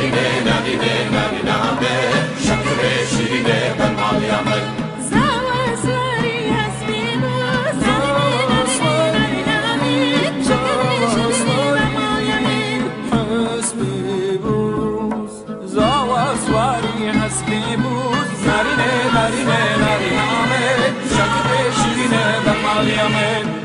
نرینه نرینه نرینامه شکر شیرینه بر مالیامه زوازواری حسبی بوز نرینه نرینه شکر شیرینه بر مالیامه حسبی بوز زوازواری حسبی بوز نرینه نرینه نرینامه شکر شیرینه بر مالیامه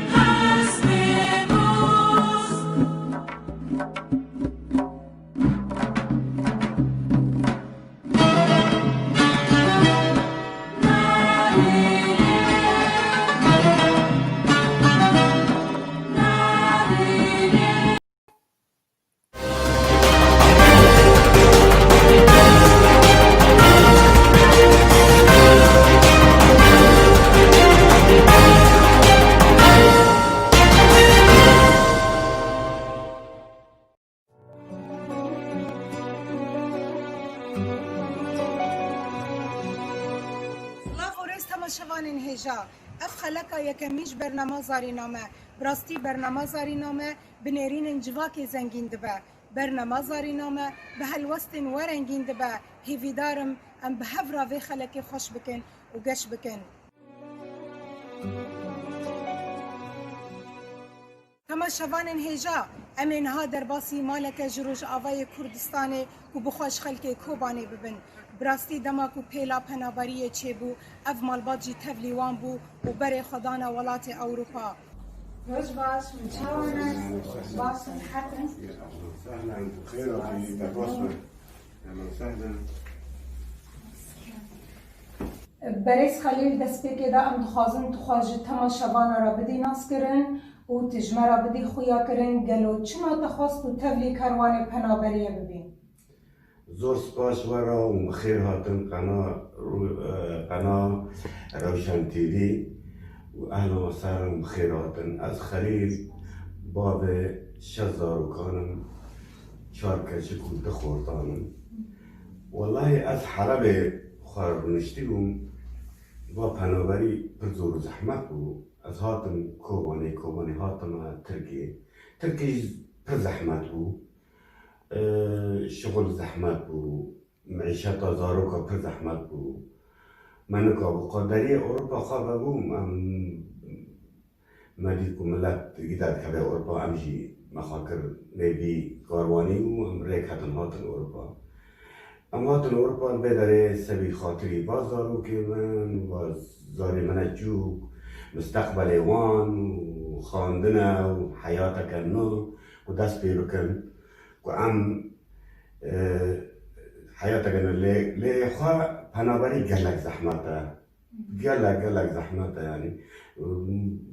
شوانین هجا اف خلقا یکمیش برنامه زاری نامه براستی برنامه زاری نامه بنیرین انجواک زنگین دبه برنامه زاری نامه به هلوستین ورنگین دبه هیویدارم ام به هفرا وی خلقی خوش بکن و گش بکن تماشاوانین هجا ام اینها در باسی مالک جروج آوای کردستان و بخوش خلق کوبانی ببن براستی دما کو پیلا پنابری چه بو اف مالباجی تولیوان بو و بر خدانا ولات اوروپا روز باش متشاورنا باسن حتى سهلا خير في تواصل سهلا بريس خليل دسبيكي دا ام دخوازن تخواج تماشاوانا را بدي ناس کرن و تجمع را بدي خویا کرن گلو چما تخواست و تولی کروان پنابریه ببین زور سپاس ورا و خیر هاتن قناة روشن تیوی و اهلا و سهلا بخیر هاتن از خلیل باب شزار کانم چار کچه کود خوردانم والله از حلب خوار نشتیگم با پنابری پر زور و زحمت بود از هاتم کوبانی هاتم ترکی پر زحمت بود شغل زحمت بود معیشت زاروکا پر زحمت بود من که بقدری اروپا خواه بوم مدید که ملت گیدر که به اروپا امجی مخاکر نبی کاروانی و ریک هاتن اروپا هاتن اروپا بداره سبی خاطری باز زارو که من و زاری من جو مستقبل وان و خاندنه و حیات کنو و دست بیرو کن و ام حیات کنو لی خواه پنابری گلک زحمته گلک زحمته یعنی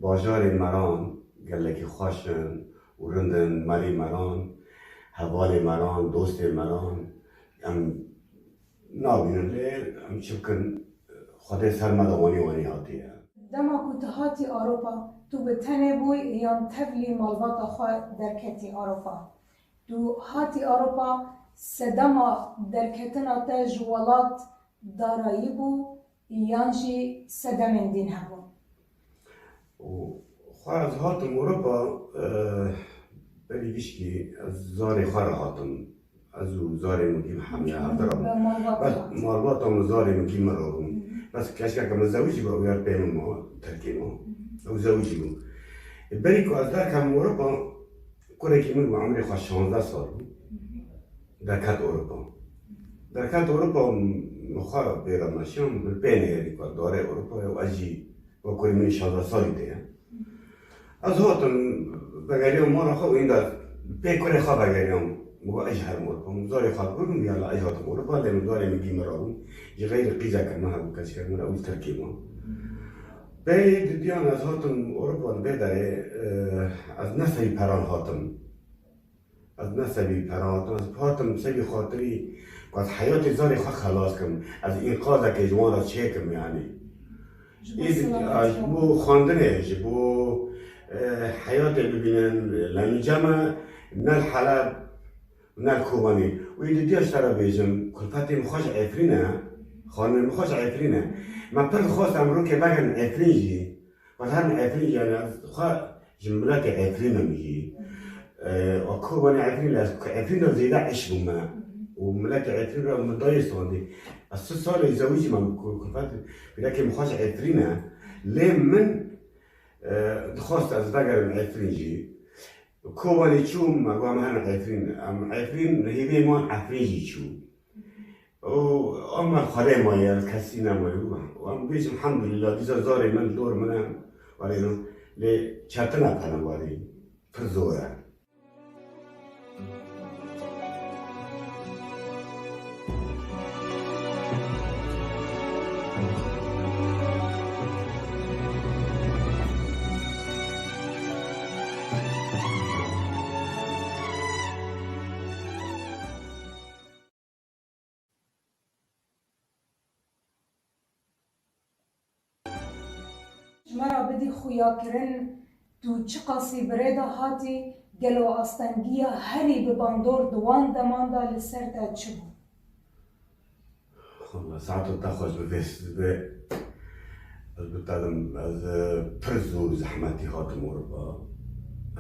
باجار مران گلکی خوشن و رندن مری مران حوال مران دوست مران ام نابینن لی ام چکن خود سرمدوانی وانی هاتیه دما کو تهاتی اروپا تو به تنه بوی یان تولی مالبات خواه درکتی اروپا تو هاتی اروپا سدما درکتنا تا جوالات دارایی بو یانجی سدمن دین هبو خواه از هاتم اروپا بلی بیشکی از زاری خواه هاتم از او زاری مگیم همیه هفترم مالبات هم زاری مگیم مرارم بس کشکه که مزوجی با اویار پیمون ما ترکی ما او زوجی بود بری که از درکم اروپا کنه که من با عمری خواه 16 سال بود درکت اروپا مخواه بیرم نشیم بالپینه یعنی که داره اروپا و اجی با کنه من 16 سالی ده از هاتم بگریم ما را خواه این دار پی کنه خواه بگریم مگه اجهر اروپا زاری خواه بگم یالا اج هاتم اروپا لیم داره میگیم مرارم یه غیر قیزه که ما هم کسی کرد من اول ترکی ما بید دیان از هاتم اروپا بداره از نسلی پران هاتم از هاتم سبی خاطری و از حیات زاری خواه خلاص کم از این قاضه که جوان را چه کم یعنی بو خواندنش بو حیات ببینن لنجمع نل حلب نل کوبانی و ایده دیاش ترا بیجم کلفتی مخواش عفرینه خانم مخواش عفرینه من پر خواستم رو که بگن عفرین جی و هر عفرین جی از خواه جملات عفرین میگی و کوبانی عفرین لازم عفرین رو زیده عشق بومه وملاك عفرين راه من دايس عندي 6 سال يزوجي ما كفات لكن مخاش عفرين ليه من خواست از بقر عفرين جي كوالي تشوم ما قام هنا عفرين هي بيمان عفرين جي تشو وأما خدای ما یا کسی نمایو و بیش الحمد لله دیگر زاری من دور منم ولی لی چطور نکنم ولی پر زوره مرا بدی خویا کرن تو چه قاسی برده هاتی گلو آستنگیا هری به باندور دوان دماندا لسر تا چه بود؟ والله ساعات تخرج بفيس بتعلم از پرزور زحمتی هاتم وربا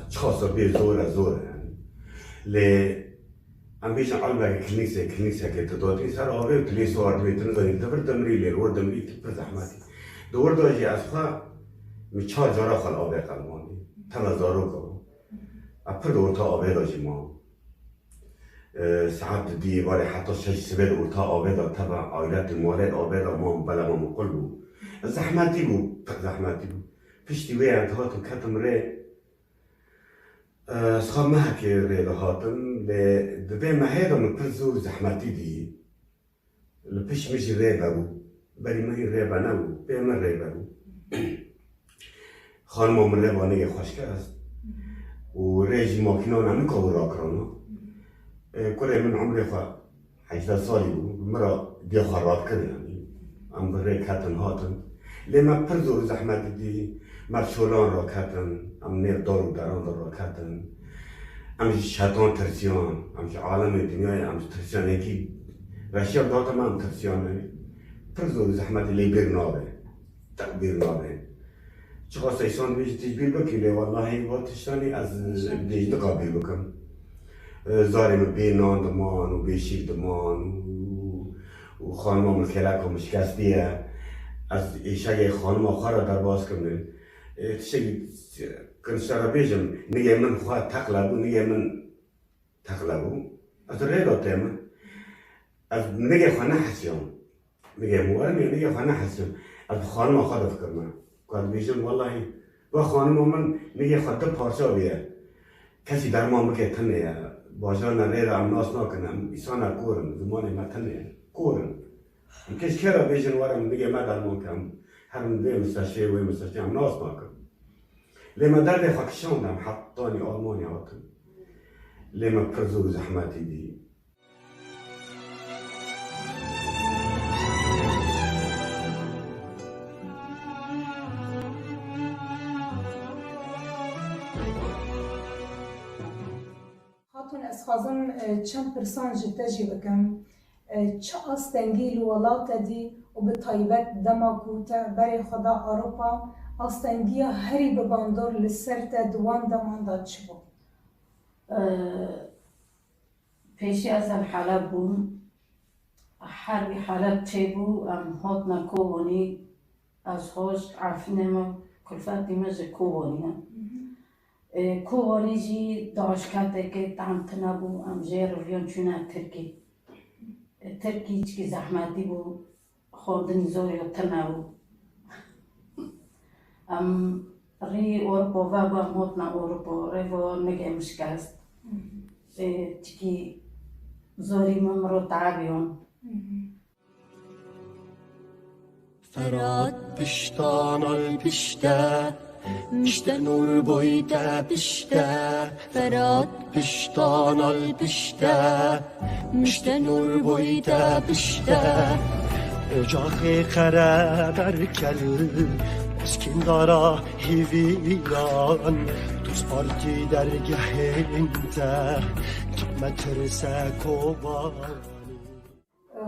اشخاص بيه زورة يعني ل عم بيجي على كنيسة كده دوتي صار أوبي تلي صور بيتنزل تبر تمري لي الورد تمري تبر زحمتي دور دوجي أصلا میچار جارا خال آبه قلمانی تن زارو کرد اپر دورتا آبه داشتی ما ساعت دی باری حتی 6 دورتا آبه دا تبع آیلت مالت آبه دا ما بلا ما مقل بود زحمتی بود پشتی وی انتهاتم کتم ری سخام محکی ری دهاتم دبی مهیدا من پر زور زحمتی دی لپش میشی ری بگو بری مهی ری بنو بی من ری بگو خانم من روانه خوشک است و ریجی ماکینان همین کابو را کرانا کلی من عمری خواه 18 سالی بود مرا دی خراب کرد یعنی ام بری کتن هاتن لیما پر زور زحمت دی مرشولان را کتن ام نیر دارو دران را کتن ام شیطان ترسیان ام عالم دنیای ام ترسیان یکی رشیاب داتم ام ترسیان پر زور زحمت لی بیر نابه تقبیر نابه چقدر سیستان بیش تجبیر بکنی والله وقتشانی از دیجد قابل بکن زاریم بی نان دمان و بی شیر دمان و خانم ملکلک و مشکستیه از ایشای خانم آخر را در باز کنه تشکی کنشتر بیشم نگه من خواه تقلبو نگه من تقلبو از ری داته من از نگه خواه نحسیم نگه موارمی نگه خواه نحسیم از خانم آخر فکر من قال بیشم والله با خانم من نگه خود پارچا بیه کسی در ما مکه تنه باجان ری را امناس نکنم ایسان کورن زمان ما تنه کورن کش کرا بیشن وارم نگه ما در ما کم هرم دوی مستشفی وی مستشفی امناس نکن لیما درد خاکشاندم حطانی آلمانی آتم لیما پرزو زحمتی دی از خازم چند پرسان جتجی بکم چه آستنگی لولات دی و به طایبت دماکوتا برای خدا اروپا آستنگی هری به باندور لسر تا دوان دمان داد چه بود؟ پیشی از حلب بون حربی حلب چه بود ام هات نکوانی از خوش عفنم کلفت دیمز کوانی کوانی جی داشکته که تام تنابو ام جر ویون چونه ترکی چی زحمتی بو خوردن زوری تنابو ام ری اروپا و با موتنا اروپا ری و نگه مشکست چی زوری ممرو تعبیون فراد پشتان الپشته مشته نور بویده پشته فراد پشتان الپشته مشته نور بویده پشته اجاقی خره برکل اسکین دارا هیویان دوست پارتی درگه انته که مترسه کوبانی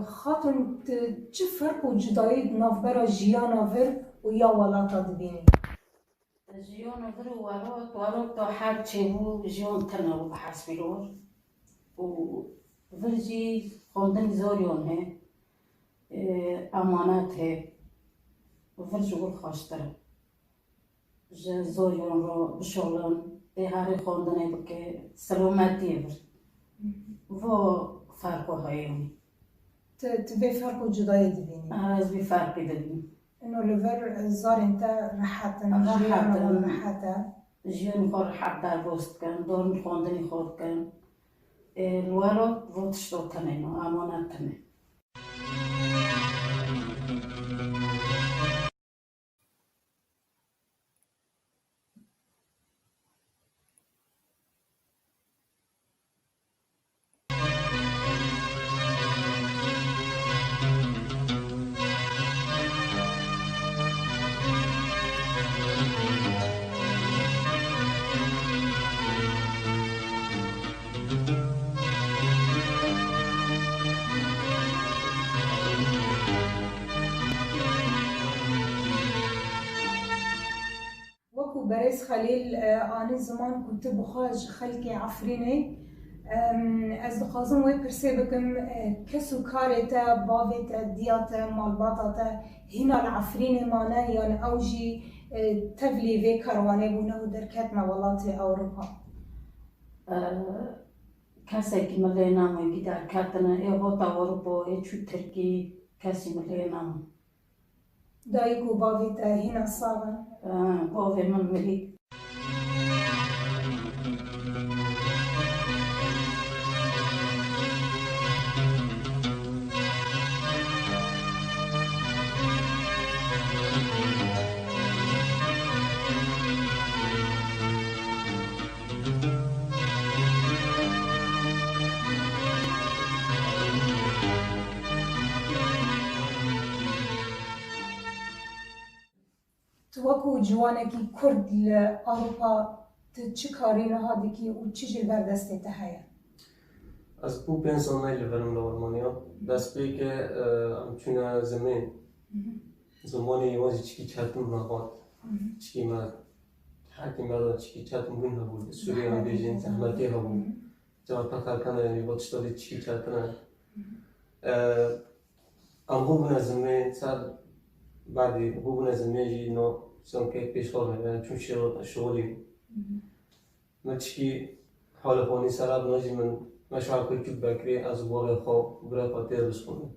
خاتون چه فرق و جدایی نافبرا جیانا ور و یا ولاتا دبینی؟ جیان ور و ورات تا هر چه بو جیان تنابو بحسبی لور و ورجی خوندن زوریون هه امانت هه ورج گل خوشتره زوریون رو بشولن هر خوندنه بکه سلامتی ور و فرق هایونی تبي فرق جدای دبینی از بی فرقی دبیم انه لفر زار انت راحتن راحتن. راحته جیون خور حق در بست کن دارن خوندنی خود کن الولد وقتش دو تنه نو امانت تنه وكو بريس خليل آن زمان كنت بخاج خلقي عفريني از دخوازم وی پرسه بکم کسو کارتا باویتا دیاتا مالباتاتا هینا العفرین مانه یان اوجی تبلی وی کاروانه بونه و درکت مولات اوروپا کسی که ملی ناموی بیدار کتنه ای هوتا اروپا ای چو ترکی کسی ملی نامو دایکو باویتا هینا ساغن باوی من ملی توكو جوانكي كرد لأوروبا چه کاری نهادی که و چه جل بردسته تهیه؟ از بو 5 سال نیل برم به آلمانیا دست به که چون زمانی واسه چیکی چتم نبود چیکی ما حتی مرد چیکی چتم بون نبود سوریه هم بیشتر زحمتی ها بود جواب پکر کنه میبود شدی چیکی چتم بو بنا زمین سال بعدی بو بنا زمین جی نو سون که پیش خواهم چون شغلی من چیکی حال خونی سراب نجی من مشروع کردی بکری از باغ خواب برای پاتر بسخونه.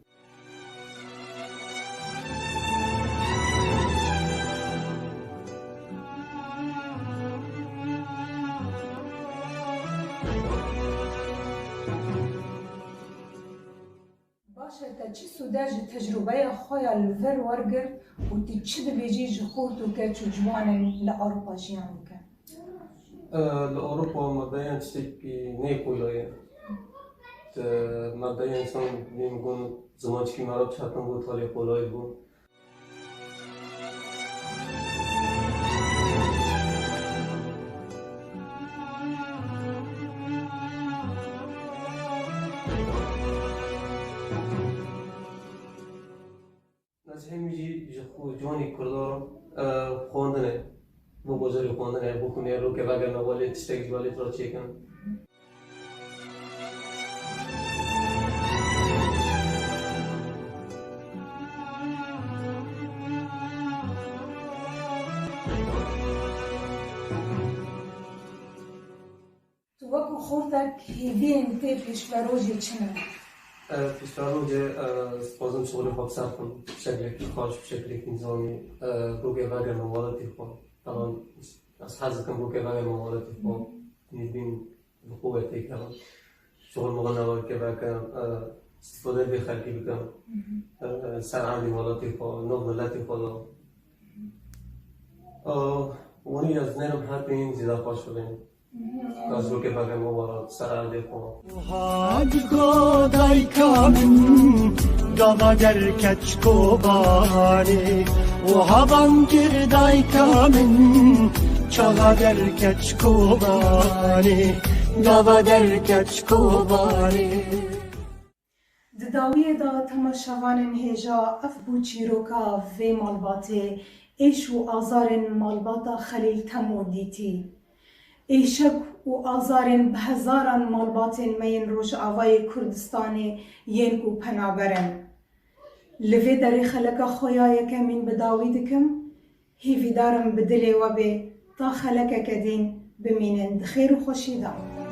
باشه تا چی سوداج تجربه خواهی الور ورگر و تی چی دبیجی جخوت و که چو جوان لأوروپا جیان بکن؟ لأوروپا مداين تشتكي نيكولاي مداين إنسان بيمكن زمان شكي مرة بشاتن بود حالي قولاي بود نزحي ميجي جخو جواني كردارم خواندنه بو بزرگ خواندنه بخونه رو که وگر نوالی تشتک جوالی را چیکن تو وکو خورتک هیوین تی پیشوروجی چنه؟ پیشتر بازم شغل خواب سر کن بشکل خارج بشکل نظامی رو که وگر نوالی خواند طبعا از حظ کم رو که وگر نوالی خواند نیدین بخوبه تیکنم شغل موقع نوار که وگر استفاده به خلقی بکن سر عندی والاتی خواند نو ملتی خواند ونی از نرم حرف این زیده خوش شدیم از رو که وگر نوالی سر عندی خواند Hadgo daykamın gavader keçkobani o havankir daykamın çagader keçkobani gavader keçkobani دداویه دا تماشاوانن هجا اف بو چیروکا وی مالباته ایش و آزارن مالباتا خلیل تمو دیتی ایشک و آزارن بهزاران مالباتن مین روش آوای کردستانی ین و پنابرن. لوی داری خلق خویای کمین بداوی دکم، هیوی دارم بدلی و به تا خلق کدین بمینن خیر و خوشی دام.